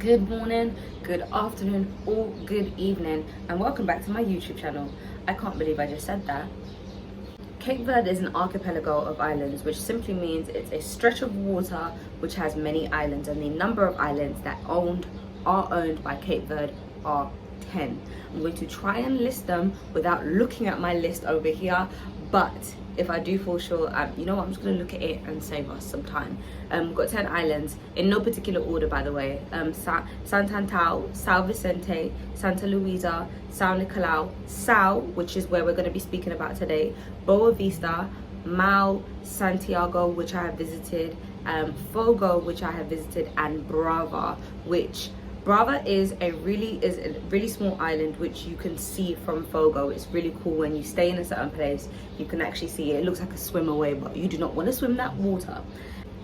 Good morning, good afternoon, or good evening, and welcome back to my YouTube channel. I can't believe I just said that. Cape Verde is an archipelago of islands, which simply means it's a stretch of water which has many islands, and the number of islands that are owned by Cape Verde are 10. I'm going to try and list them without looking at my list over here, but if I do fall short, you know what, I'm just going to look at it and save us some time. We've got 10 islands, in no particular order by the way. Sant'Antao, São Vicente, Santa Luisa, São Nicolau, São, which is where we're going to be speaking about today, Boa Vista, Mau, Santiago, which I have visited, Fogo, which I have visited, and Brava, which Brava is a really small island which you can see from Fogo. It's really cool when you stay in a certain place. You can actually see it. It looks like a swim away, but you do not want to swim that water.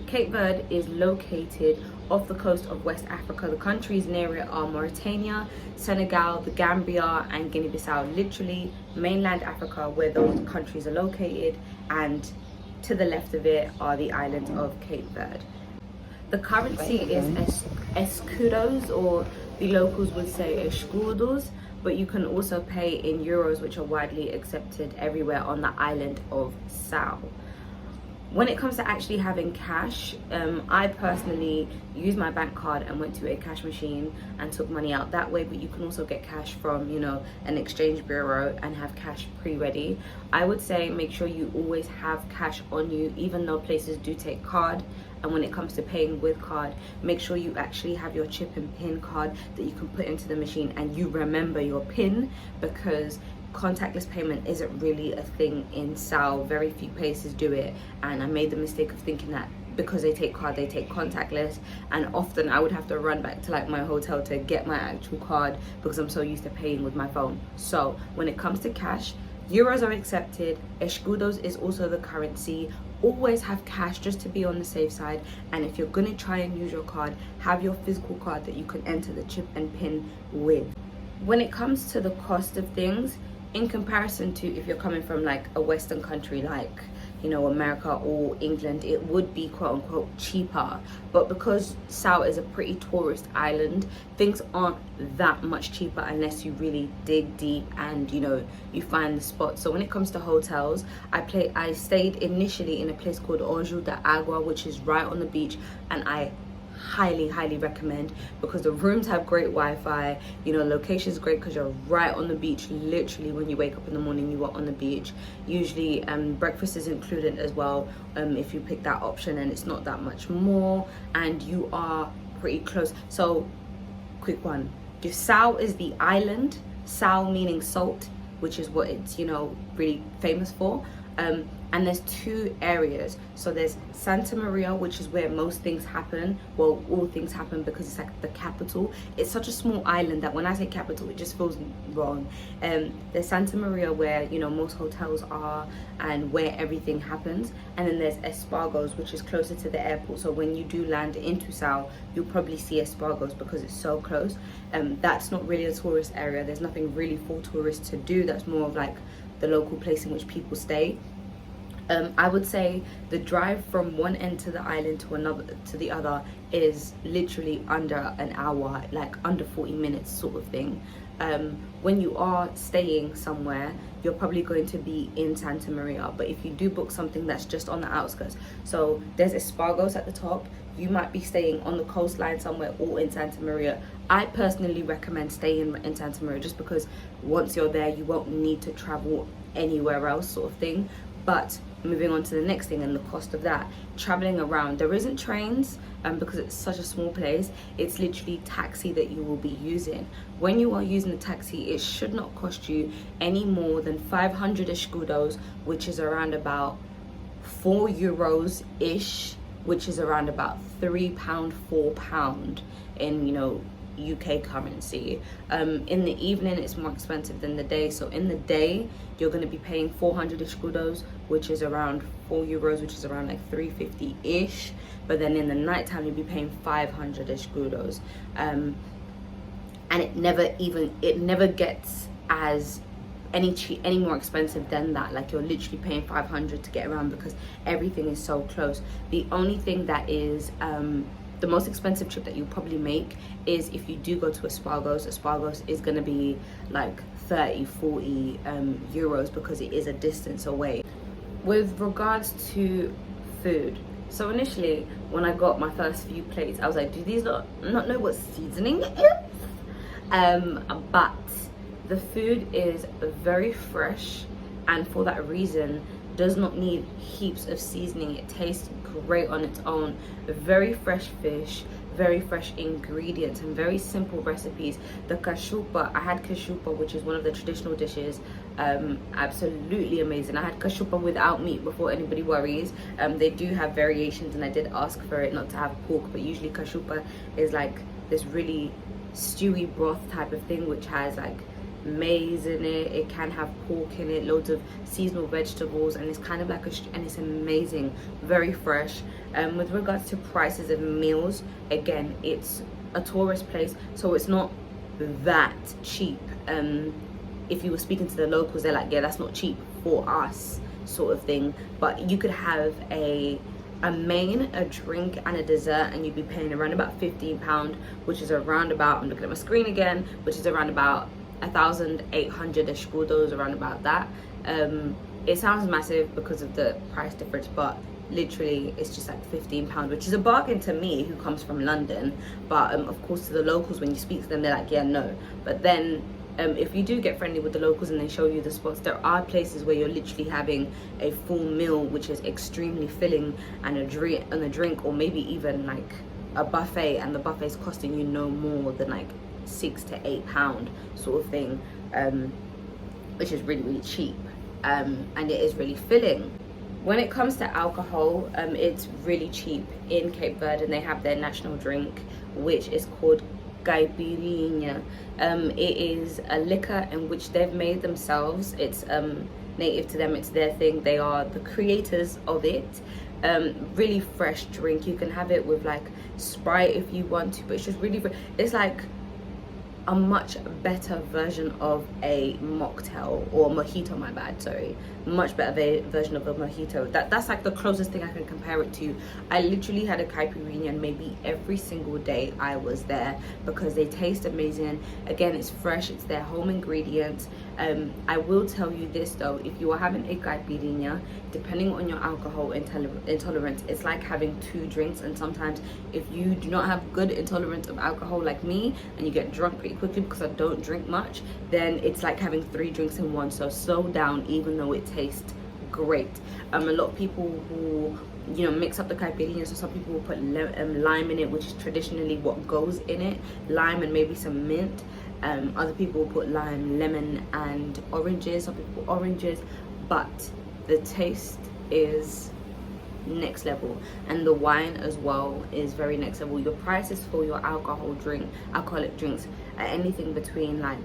Cape Verde is located off the coast of West Africa. The countries near it are Mauritania, Senegal, the Gambia, and Guinea-Bissau. Literally mainland Africa, where those countries are located, and to the left of it are the islands of Cape Verde. The currency is Escudos, or the locals would say Escudos, but you can also pay in euros, which are widely accepted everywhere on the island of São. When it comes to actually having cash, I personally used my bank card and went to a cash machine and took money out that way, but you can also get cash from, an exchange bureau and have cash pre-ready. I would say make sure you always have cash on you, even though places do take card. And when it comes to paying with card, make sure you actually have your chip and pin card that you can put into the machine and you remember your pin, because contactless payment isn't really a thing in São. Very few places do it, and I made the mistake of thinking that because they take card, they take contactless, and often I would have to run back to my hotel to get my actual card because I'm so used to paying with my phone. So when it comes to cash, euros are accepted. Escudos is also the currency. Always have cash just to be on the safe side, and if you're gonna try and use your card, have your physical card that you can enter the chip and pin with. When it comes to the cost of things, in comparison to if you're coming from a Western country like America or England, it would be quote unquote cheaper, but because São is a pretty tourist island, things aren't that much cheaper unless you really dig deep and you find the spot. So when it comes to hotels, I stayed initially in a place called Odjo de Agua, which is right on the beach, and I highly recommend, because the rooms have great Wi-Fi. Location is great because you're right on the beach. Literally when you wake up in the morning, you are on the beach. Usually breakfast is included as well, if you pick that option, and it's not that much more, and you are pretty close. So quick one, if São is the island, São meaning salt, which is what it's really famous for, and there's two areas. So there's Santa Maria, which is where most things happen. Well, all things happen, because it's like the capital. It's such a small island that when I say capital, it just feels wrong. There's Santa Maria, where most hotels are and where everything happens. And then there's Escudos, which is closer to the airport. So when you do land into São, you'll probably see Escudos because it's so close. That's not really a tourist area. There's nothing really for tourists to do. That's more of the local place in which people stay. I would say the drive from one end to the island to the other is literally under an hour, under 40 minutes sort of thing. When you are staying somewhere, you're probably going to be in Santa Maria, but if you do book something that's just on the outskirts, so there's Escudos at the top, you might be staying on the coastline somewhere or in Santa Maria. I personally recommend staying in Santa Maria, just because once you're there, you won't need to travel anywhere else sort of thing. But moving on to the next thing and the cost of that, traveling around, there isn't trains because it's such a small place. It's literally taxi that you will be using. When you are using the taxi, it should not cost you any more than 500 escudos, which is around about €4 ish, which is around about £3, £4 in UK currency. In the evening it's more expensive than the day, so in the day you're going to be paying 400 escudos, which is around €4, which is around $3.50 ish, but then in the nighttime you'll be paying 500 escudos, and it never gets as any more expensive than that. You're literally paying 500 to get around because everything is so close. The only thing that is the most expensive trip that you'll probably make is if you do go to Escudos. Escudos is going to be like 30-40 euros because it is a distance away. With regards to food, so initially when I got my first few plates, I was like, do these not know what seasoning it is? But the food is very fresh, and for that reason does not need heaps of seasoning. It tastes great on its own. Very fresh fish, very fresh ingredients, and very simple recipes. The cachupa, I had cachupa, which is one of the traditional dishes. Absolutely amazing. I had cachupa without meat before anybody worries. They do have variations, and I did ask for it not to have pork, but usually cachupa is like this really stewy broth type of thing, which has like maize in it. It can have pork in it, loads of seasonal vegetables, and it's kind of like and it's amazing, very fresh. With regards to prices of meals, again, it's a tourist place, so it's not that cheap. If you were speaking to the locals, they're like, yeah, that's not cheap for us, sort of thing. But you could have a main, a drink, and a dessert, and you'd be paying around about £15, which is around about, I'm looking at my screen again, which is around about 1,800 escudos, around about that. It sounds massive because of the price difference, but literally it's just like £15, which is a bargain to me who comes from London. But of course to the locals, when you speak to them, they're like, yeah, no. But then if you do get friendly with the locals and they show you the spots, there are places where you're literally having a full meal, which is extremely filling, and a drink, or maybe even like a buffet, and the buffet's costing you no more than like £6 to £8 sort of thing, which is really, really cheap, and it is really filling. When it comes to alcohol, it's really cheap in Cape Verde, and they have their national drink, which is called caipirinha. It is a liquor in which they've made themselves. It's native to them, it's their thing, they are the creators of it. Really fresh drink. You can have it with like Sprite if you want to, but it's just really, it's like a much better version of a mocktail, or mojito, my bad, sorry, much better version of a mojito. That's like the closest thing I can compare it to. I literally had a caipirinha maybe every single day I was there, because they taste amazing. Again, it's fresh, it's their home ingredients. I will tell you this though, if you are having a caipirinha, depending on your alcohol intolerance, it's like having 2 drinks. And sometimes if you do not have good intolerance of alcohol like me, and you get drunk pretty quickly, because I don't drink much, then it's like having 3 drinks in one. So slow down, even though it tastes great. A lot of people will, you know, mix up the caipirinha. So some people will put lime in it, which is traditionally what goes in it, lime and maybe some mint. Other people will put lime, lemon, and oranges. Some people put oranges, but the taste is next level, and the wine as well is very next level. Your prices for your alcoholic drinks are anything between, like,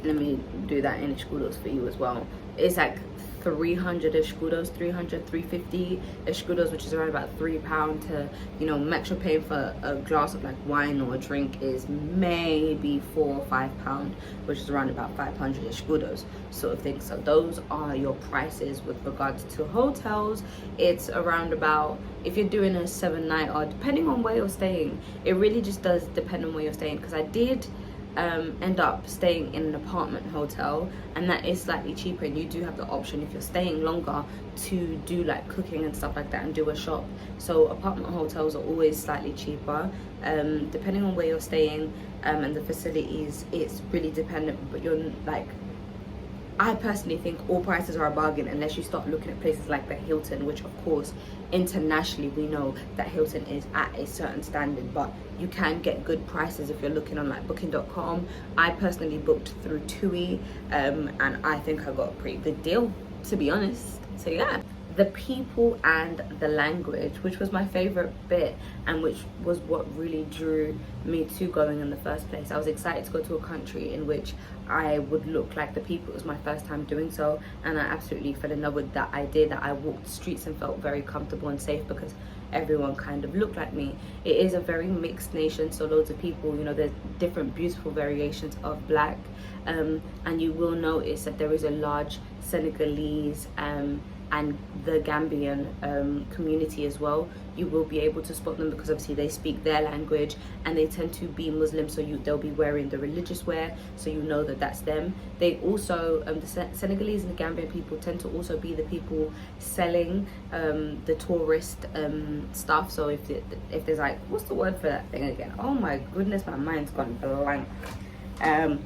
let me do that in escudos for you as well, it's like 300 escudos, 350 escudos, which is around about £3 to, you know, max you're paying for a glass of like wine or a drink is maybe £4 or £5, which is around about 500 escudos sort of thing. So those are your prices. With regards to hotels, it's around about, if you're doing a 7-night, or depending on where you're staying, it really just does depend on where you're staying, because I did end up staying in an apartment hotel, and that is slightly cheaper, and you do have the option, if you're staying longer, to do like cooking and stuff like that and do a shop. So apartment hotels are always slightly cheaper, depending on where you're staying, and the facilities. It's really dependent, but you're like, I personally think all prices are a bargain unless you start looking at places like the Hilton, which of course internationally we know that Hilton is at a certain standard, but you can get good prices if you're looking on like booking.com. I personally booked through TUI, and I think I got a pretty good deal, to be honest. So yeah, the people and the language, which was my favorite bit, and which was what really drew me to going in the first place. I was excited to go to a country in which I would look like the people. It was my first time doing so, and I absolutely fell in love with that idea that I walked the streets and felt very comfortable and safe because everyone kind of looked like me. It is a very mixed nation, so loads of people, you know, there's different beautiful variations of black, and you will notice that there is a large Senegalese and the Gambian community as well. You will be able to spot them because obviously they speak their language, and they tend to be Muslim, so they'll be wearing the religious wear, so you know that that's them. They also, the Senegalese and the Gambian people tend to also be the people selling the tourist stuff. So if there's like, what's the word for that thing again? Oh my goodness, my mind's gone blank.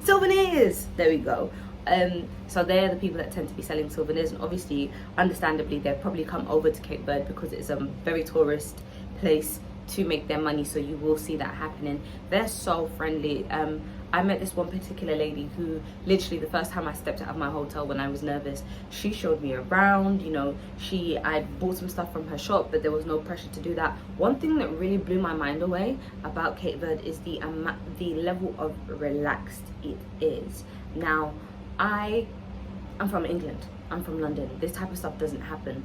Souvenirs, there we go. So they're the people that tend to be selling souvenirs, and obviously, understandably, they've probably come over to Cape Verde because it's a very tourist place to make their money, so you will see that happening. They're so friendly. I met this one particular lady who literally the first time I stepped out of my hotel when I was nervous, she showed me around, you know, I bought some stuff from her shop, but there was no pressure to do that. One thing that really blew my mind away about Cape Verde is the level of relaxed it is. Now, I'm from England, I'm from London, this type of stuff doesn't happen.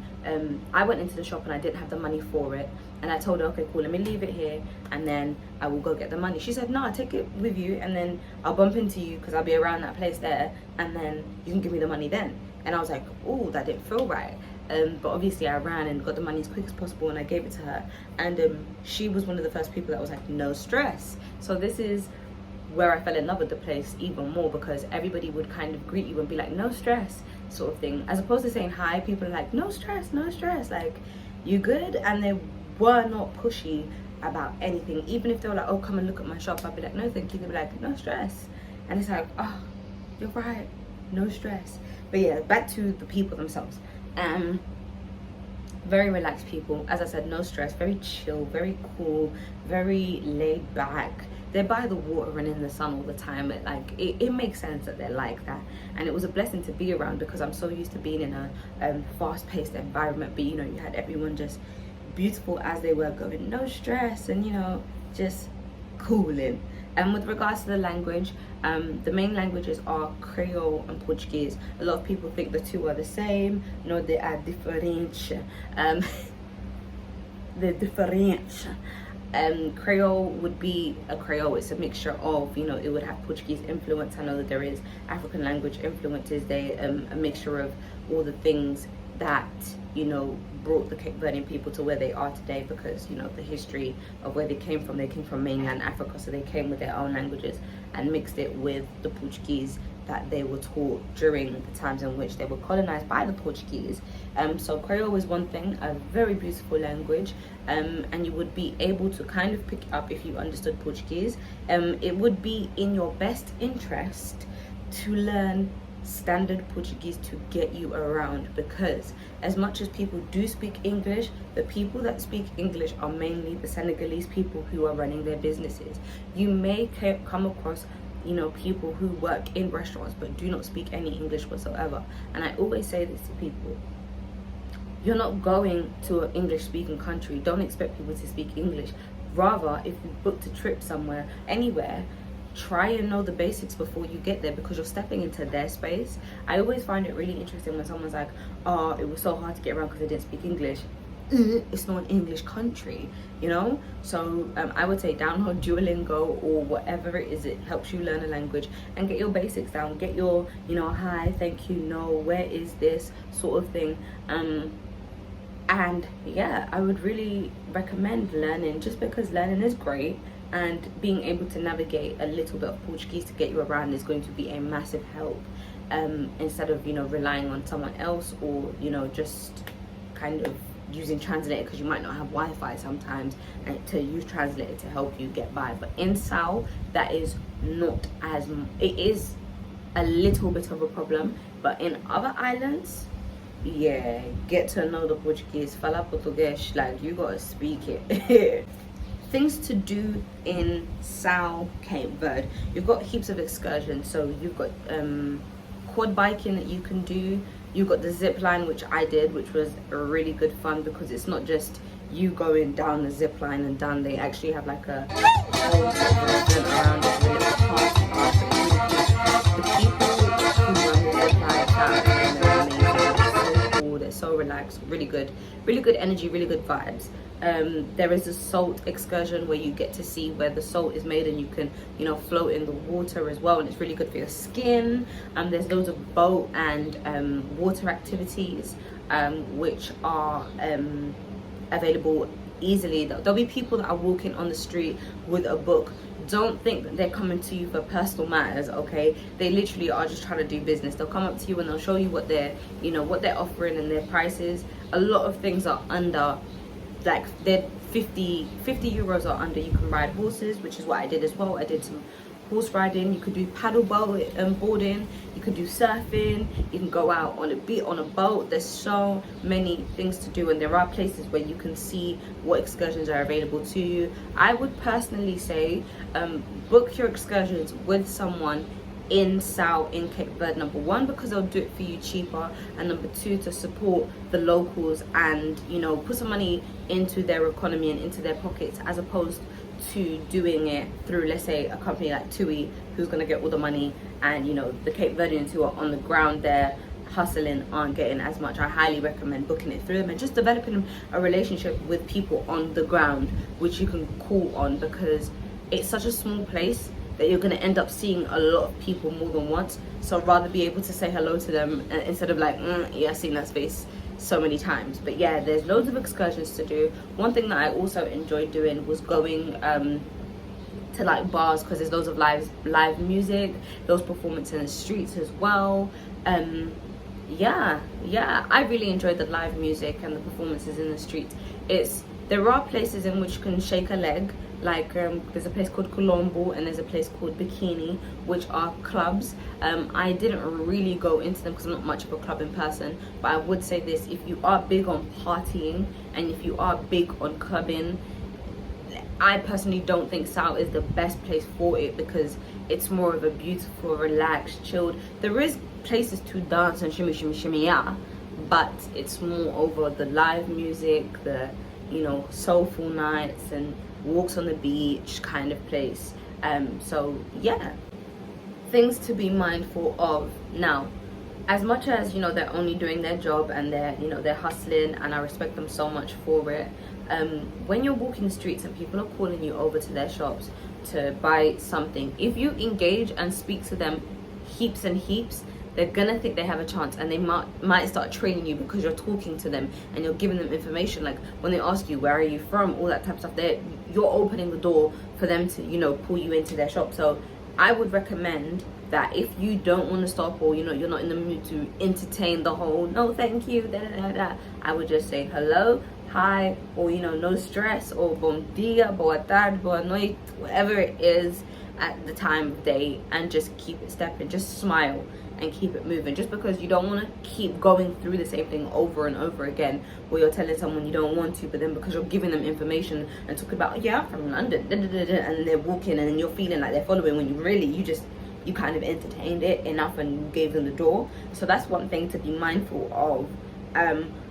I went into the shop and I didn't have the money for it, and I told her, okay, cool, let me leave it here and then I will go get the money. She said, no, I'll take it with you and then I'll bump into you because I'll be around that place there, and then you can give me the money then. And I was like, oh, that didn't feel right. But obviously I ran and got the money as quick as possible and I gave it to her, and she was one of the first people that was like, no stress. So this is where I fell in love with the place even more, because everybody would kind of greet you and be like, no stress, sort of thing, as opposed to saying hi. People are like, no stress, like, you good? And they were not pushy about anything. Even if they were like, oh, come and look at my shop, I'd be like, no thank you. They'd be like, no stress. And it's like, oh, you're right, no stress. But yeah, back to the people themselves. Very relaxed people, as I said, no stress, very chill, very cool, very laid back. They're by the water and in the sun all the time. It makes sense that they're like that, and it was a blessing to be around because I'm so used to being in a fast-paced environment. But you know, you had everyone just beautiful as they were, going no stress, and you know, just cooling. And with regards to the language, the main languages are Creole and Portuguese. A lot of people think the two are the same. No, they are different. They're different. Creole would be a Creole. It's a mixture of, you know, it would have Portuguese influence. I know that there is African language influences. They a mixture of all the things that, you know, brought the Cape Verdean people to where they are today, because, you know, the history of where they came from mainland Africa, so they came with their own languages and mixed it with the Portuguese that they were taught during the times in which they were colonized by the Portuguese. So Creole is one thing, a very beautiful language, and you would be able to kind of pick it up if you understood Portuguese. It would be in your best interest to learn standard Portuguese to get you around, because as much as people do speak English, the people that speak English are mainly the Senegalese people who are running their businesses. You may come across, you know, people who work in restaurants but do not speak any English whatsoever. And I always say this to people: you're not going to an English speaking country, don't expect people to speak English. Rather, if you booked a trip somewhere, anywhere, try and know the basics before you get there, because you're stepping into their space. I always find it really interesting when someone's like, oh, it was so hard to get around because they didn't speak English. It's not an English country, you know? So I would say download Duolingo or whatever it is. It helps you learn a language and get your basics down. Get your, you know, hi, thank you, no, where is this sort of thing. And yeah, I would really recommend learning, just because learning is great, and being able to navigate a little bit of Portuguese to get you around is going to be a massive help, instead of, you know, relying on someone else, or, you know, just kind of using translator, because you might not have Wi-Fi sometimes, and to use translator to help you get by. But in Sao, that is not as, it is a little bit of a problem, but in other islands, yeah, get to know the Portuguese. Fala Português, like, you gotta speak it. Things to do in Sao, Cape Verde. You've got heaps of excursions. So you've got quad biking that you can do. You've got the zip line, which I did, which was a really good fun, because it's not just you going down the zip line and done. They actually have like a whole event around it, a little party after. The people who run the zip line out, and they're amazing. They're so cool. They're so relaxed. Really good energy, really good vibes. There is a salt excursion where you get to see where the salt is made, and you can, you know, float in the water as well, and it's really good for your skin. There's loads of boat and water activities. which are available easily. There'll be people that are walking on the street with a book. Don't think that they're coming to you for personal matters, okay? They literally are just trying to do business. They'll come up to you and they'll show you what they're offering and their prices. A lot of things are under, like, they're 50 euros or under. You can ride horses, which is what I did as well. I did some horse riding. You could do paddle boarding, you could do surfing, you can go out on a boat. There's so many things to do, and there are places where you can see what excursions are available to you. I would personally say book your excursions with someone in Cape Verde, number one, because they'll do it for you cheaper, and number two, to support the locals and, you know, put some money into their economy and into their pockets, as opposed to doing it through, let's say, a company like TUI, who's going to get all the money, and, you know, the Cape Verdeans who are on the ground there hustling aren't getting as much. I highly recommend booking it through them and just developing a relationship with people on the ground, which you can call on, because it's such a small place that you're going to end up seeing a lot of people more than once. So I'd rather be able to say hello to them instead of like, yeah, I've seen that face so many times. But yeah, there's loads of excursions to do. One thing that I also enjoyed doing was going to like bars, because there's loads of live music, those performances in the streets as well. Yeah, I really enjoyed the live music and the performances in the streets. There are places in which you can shake a leg, like there's a place called Colombo and there's a place called Bikini, which are clubs. I didn't really go into them because I'm not much of a clubbing person, but I would say this: if you are big on partying and if you are big on clubbing, I personally don't think Sao is the best place for it, because it's more of a beautiful, relaxed, chilled. There is places to dance and shimmy, yeah, but it's more over the live music, the, you know, soulful nights and walks on the beach kind of place. So yeah, things to be mindful of. Now, as much as, you know, they're only doing their job and they're hustling, and I respect them so much for it, when you're walking the streets and people are calling you over to their shops to buy something, if you engage and speak to them heaps and heaps, they're gonna think they have a chance, and they might start training you because you're talking to them and you're giving them information. Like when they ask you, where are you from, all that type of stuff, you're opening the door for them to, you know, pull you into their shop. So I would recommend that if you don't want to stop, or, you know, you're not in the mood to entertain the whole no thank you, I would just say hello, hi, or, you know, no stress, or bom dia, boa tarde, boa noite, whatever it is at the time of day, and just keep it stepping. Just smile and keep it moving. Just because you don't want to keep going through the same thing over and over again, where you're telling someone you don't want to, but then because you're giving them information and talking about, yeah, I'm from London, and they're walking and then you're feeling like they're following, when you really, you kind of entertained it enough and you gave them the door. So that's one thing to be mindful of.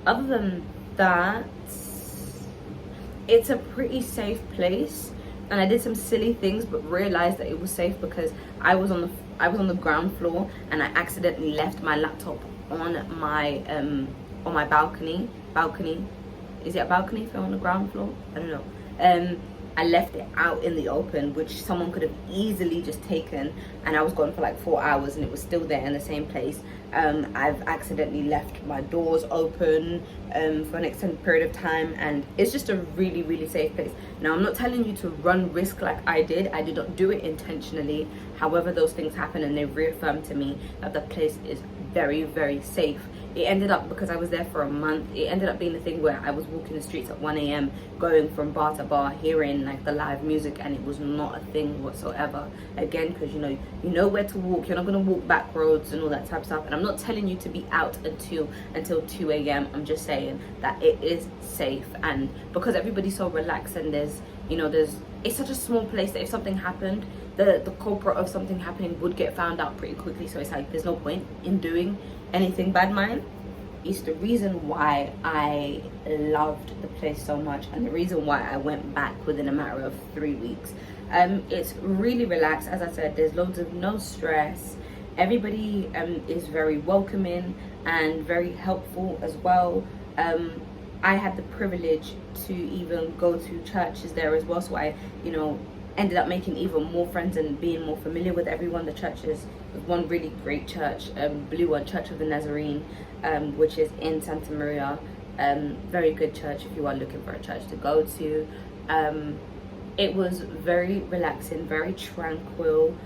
Other than that, it's a pretty safe place, and I did some silly things but realized that it was safe because I was on the ground floor, and I accidentally left my laptop on my balcony. Is it a balcony if you're on the ground floor? I don't know. I left it out in the open, which someone could have easily just taken, and I was gone for like 4 hours and it was still there in the same place. I've accidentally left my doors open for an extended period of time, and it's just a really, really safe place. Now, I'm not telling you to run risk like I did. I did not do it intentionally. However, those things happen, and they reaffirmed to me that the place is very, very safe. It ended up, because I was there for a month, it ended up being a thing where I was walking the streets at 1 a.m. going from bar to bar, hearing like the live music, and it was not a thing whatsoever. Again, because you know where to walk. You're not going to walk back roads and all that type of stuff. And I'm not telling you to be out until 2 a.m. I'm just saying that it is safe, and because everybody's so relaxed, and it's such a small place that if something happened, the culprit of something happening would get found out pretty quickly. So it's like there's no point in doing anything bad. Mine is the reason why I loved the place so much, and the reason why I went back within a matter of 3 weeks. It's really relaxed. As I said, there's loads of no stress. Everybody is very welcoming and very helpful as well. I had the privilege to even go to churches there as well, so I ended up making even more friends and being more familiar with everyone. The churches, one really great church, blue one, Church of the Nazarene, which is in Santa Maria. Very good church if you are looking for a church to go to. It was very relaxing, very tranquil,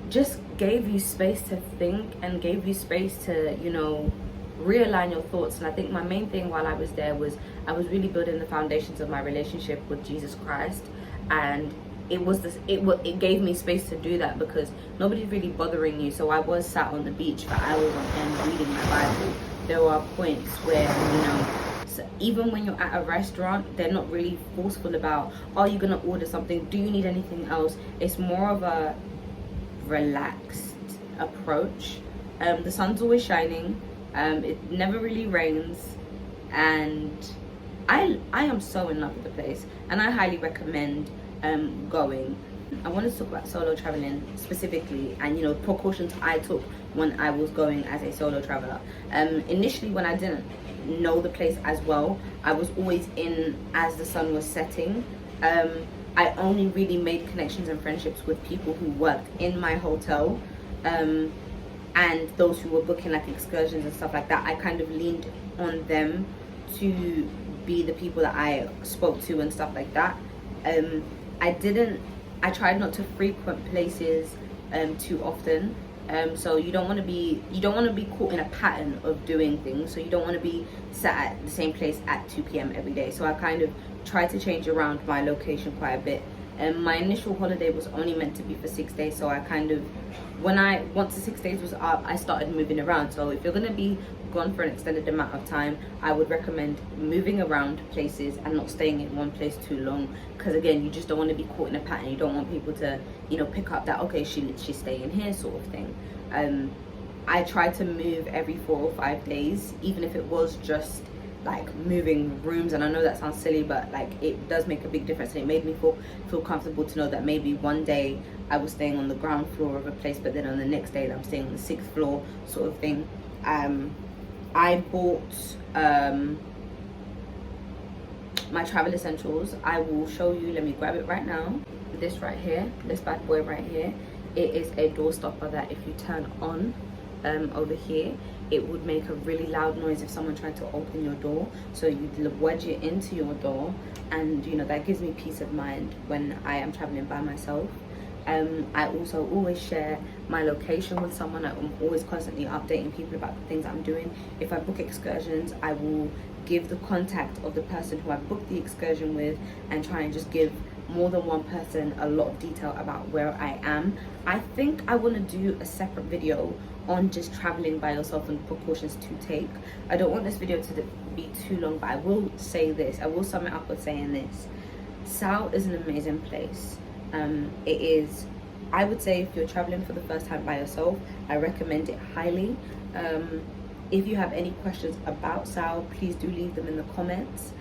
just gave you space to think and gave you space to, you know, realign your thoughts. And I think my main thing while I was there was I was really building the foundations of my relationship with Jesus Christ, and it gave me space to do that because nobody's really bothering you. So I was sat on the beach for hours on end reading my Bible. There are points where, you know, so even when you're at a restaurant, they're not really forceful about, are you gonna order something, do you need anything else? It's more of a relaxed approach. The sun's always shining, it never really rains, and I am so in love with the place, and I highly recommend going. I wanted to talk about solo traveling specifically, and, you know, precautions I took when I was going as a solo traveler. Initially, when I didn't know the place as well, I was always in as the sun was setting. I only really made connections and friendships with people who worked in my hotel, and those who were booking like excursions and stuff like that. I kind of leaned on them to be the people that I spoke to and stuff like that. I tried not to frequent places too often. So you don't want to be caught in a pattern of doing things. So you don't want to be sat at the same place at 2 p.m. every day. So I kind of tried to change around my location quite a bit. My initial holiday was only meant to be for 6 days. So I kind of, once the 6 days was up, I started moving around. So if you're going to be gone for an extended amount of time, I would recommend moving around places and not staying in one place too long, because again, you just don't want to be caught in a pattern. You don't want people to, you know, pick up that, okay, she's staying here sort of thing. I tried to move every 4 or 5 days, even if it was just like moving rooms. And I know that sounds silly, but like it does make a big difference, and it made me feel comfortable to know that maybe one day I was staying on the ground floor of a place, but then on the next day I'm staying on the 6th floor sort of thing. I bought my travel essentials. I will show you, let me grab it right now. This right here, this bad boy right here, it is a door stopper that if you turn on over here, it would make a really loud noise if someone tried to open your door. So you'd wedge it into your door, and you know, that gives me peace of mind when I am traveling by myself. I also always share my location with someone. I'm always constantly updating people about the things I'm doing. If I book excursions, I will give the contact of the person who I booked the excursion with, and try and just give more than one person a lot of detail about where I am. I think I want to do a separate video on just traveling by yourself and precautions to take. I don't want this video to be too long, but I will say this, I will sum it up with saying this: Sao is an amazing place. It is, I would say, if you're traveling for the first time by yourself, I recommend it highly. If you have any questions about Sao, please do leave them in the comments.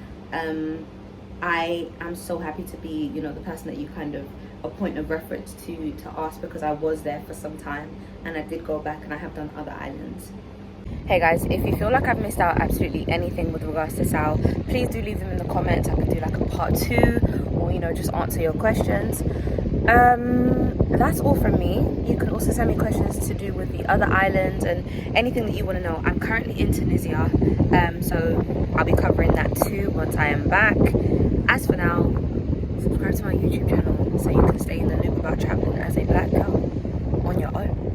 I am so happy to be, you know, the person that you kind of a point of reference to ask, because I was there for some time and I did go back and I have done other islands. Hey guys, if you feel like I've missed out absolutely anything with regards to Sao, please do leave them in the comments. I can do like a part 2, or, you know, just answer your questions. That's all from me. You can also send me questions to do with the other islands and anything that you want to know. I'm currently in Tunisia, so I'll be covering that too once I am back. As for now, subscribe to my YouTube channel so you can stay in the loop about traveling as a black girl on your own.